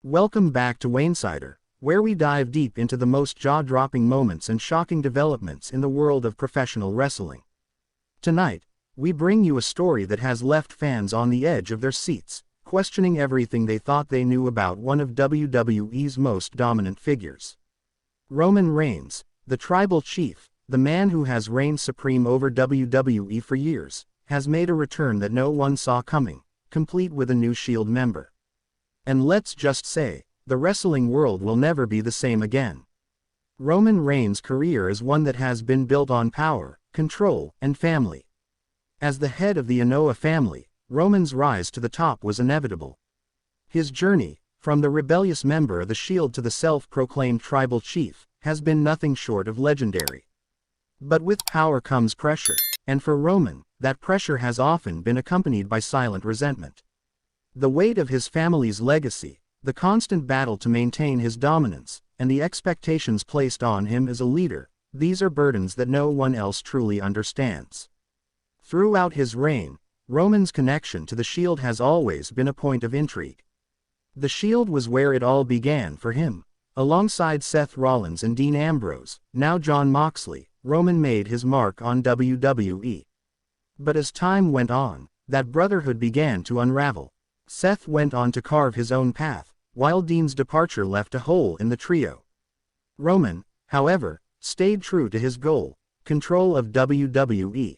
Welcome back to Wainsider, where we dive deep into the most jaw-dropping moments and shocking developments in the world of professional wrestling. Tonight, we bring you a story that has left fans on the edge of their seats, questioning everything they thought they knew about one of WWE's most dominant figures. Roman Reigns, the tribal chief, the man who has reigned supreme over WWE for years, has made a return that no one saw coming, complete with a new Shield member. And let's just say, the wrestling world will never be the same again. Roman Reigns' career is one that has been built on power, control, and family. As the head of the Anoa'i family, Roman's rise to the top was inevitable. His journey, from the rebellious member of the Shield to the self-proclaimed tribal chief, has been nothing short of legendary. But with power comes pressure, and for Roman, that pressure has often been accompanied by silent resentment. The weight of his family's legacy, the constant battle to maintain his dominance, and the expectations placed on him as a leader, these are burdens that no one else truly understands. Throughout his reign, Roman's connection to the Shield has always been a point of intrigue. The Shield was where it all began for him. Alongside Seth Rollins and Dean Ambrose, now Jon Moxley, Roman made his mark on WWE. But as time went on, that brotherhood began to unravel. Seth went on to carve his own path, while Dean's departure left a hole in the trio. Roman, however, stayed true to his goal, control of WWE.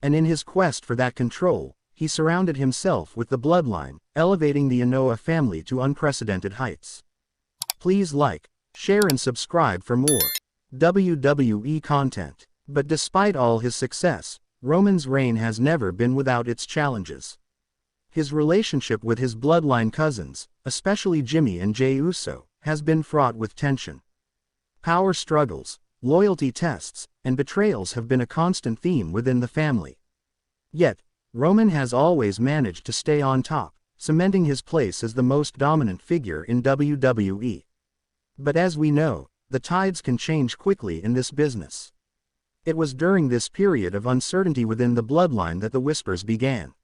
And in his quest for that control, he surrounded himself with the Bloodline, elevating the Anoa'i family to unprecedented heights. Please like, share and subscribe for more WWE content. But despite all his success, Roman's reign has never been without its challenges. His relationship with his bloodline cousins, especially Jimmy and Jey Uso, has been fraught with tension. Power struggles, loyalty tests, and betrayals have been a constant theme within the family. Yet, Roman has always managed to stay on top, cementing his place as the most dominant figure in WWE. But as we know, the tides can change quickly in this business. It was during this period of uncertainty within the bloodline that the whispers began.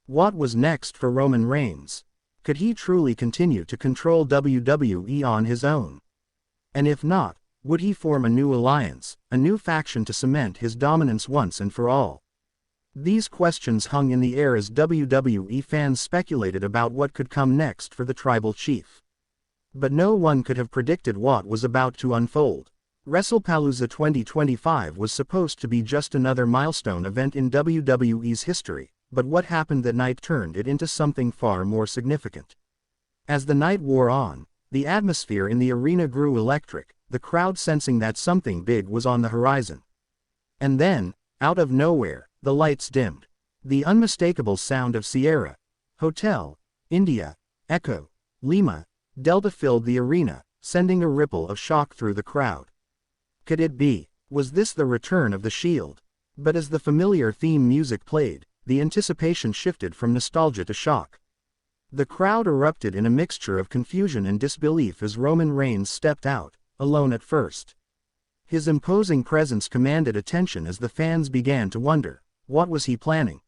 What was next for Roman Reigns? Could he truly continue to control WWE on his own? And if not, would he form a new alliance, a new faction to cement his dominance once and for all? These questions hung in the air as WWE fans speculated about what could come next for the tribal chief. But no one could have predicted what was about to unfold. Wrestlepalooza 2025 was supposed to be just another milestone event in WWE's history. But what happened that night turned it into something far more significant. As the night wore on, the atmosphere in the arena grew electric, the crowd sensing that something big was on the horizon. And then, out of nowhere, the lights dimmed. The unmistakable sound of Sierra, Hotel, India, Echo, Lima, Delta filled the arena, sending a ripple of shock through the crowd. Could it be? Was this the return of the Shield? But as the familiar theme music played, the anticipation shifted from nostalgia to shock. The crowd erupted in a mixture of confusion and disbelief as Roman Reigns stepped out, alone at first. His imposing presence commanded attention as the fans began to wonder, what was he planning?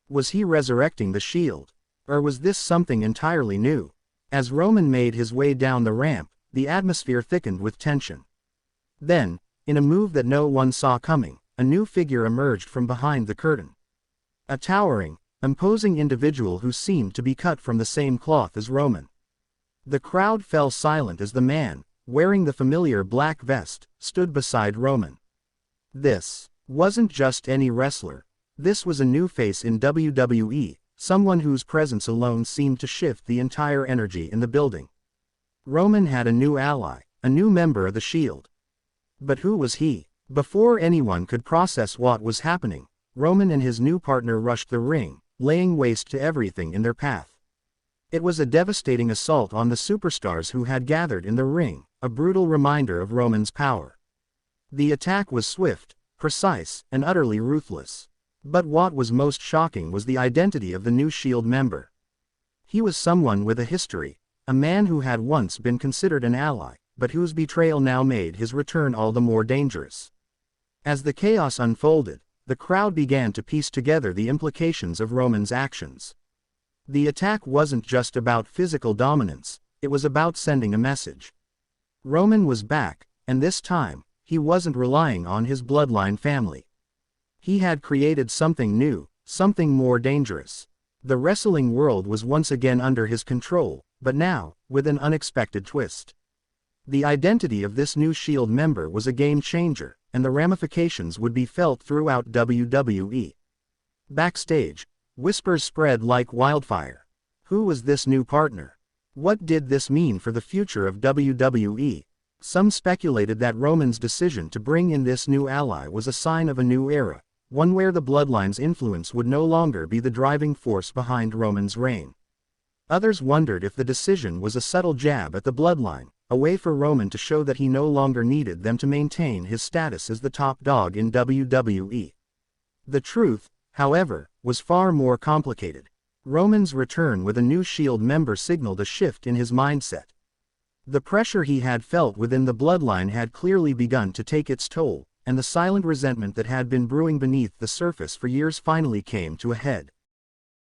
Was he resurrecting the Shield? Or was this something entirely new? As Roman made his way down the ramp, the atmosphere thickened with tension. Then, in a move that no one saw coming, a new figure emerged from behind the curtain. A towering, imposing individual who seemed to be cut from the same cloth as Roman. The crowd fell silent as the man, wearing the familiar black vest, stood beside Roman. This wasn't just any wrestler. This was a new face in WWE, someone whose presence alone seemed to shift the entire energy in the building. Roman had a new ally, a new member of the Shield. But who was he? Before anyone could process what was happening, Roman and his new partner rushed the ring, laying waste to everything in their path. It was a devastating assault on the superstars who had gathered in the ring, a brutal reminder of Roman's power. The attack was swift, precise, and utterly ruthless. But what was most shocking was the identity of the new Shield member. He was someone with a history, a man who had once been considered an ally, but whose betrayal now made his return all the more dangerous. As the chaos unfolded, the crowd began to piece together the implications of Roman's actions. The attack wasn't just about physical dominance, it was about sending a message. Roman was back, and this time, he wasn't relying on his bloodline family. He had created something new, something more dangerous. The wrestling world was once again under his control, but now, with an unexpected twist. The identity of this new Shield member was a game changer, and the ramifications would be felt throughout WWE. Backstage, whispers spread like wildfire. Who was this new partner? What did this mean for the future of WWE? Some speculated that Roman's decision to bring in this new ally was a sign of a new era, one where the Bloodline's influence would no longer be the driving force behind Roman's reign. Others wondered if the decision was a subtle jab at the Bloodline, a way for Roman to show that he no longer needed them to maintain his status as the top dog in WWE. The truth, however, was far more complicated. Roman's return with a new Shield member signaled a shift in his mindset. The pressure he had felt within the Bloodline had clearly begun to take its toll, and the silent resentment that had been brewing beneath the surface for years finally came to a head.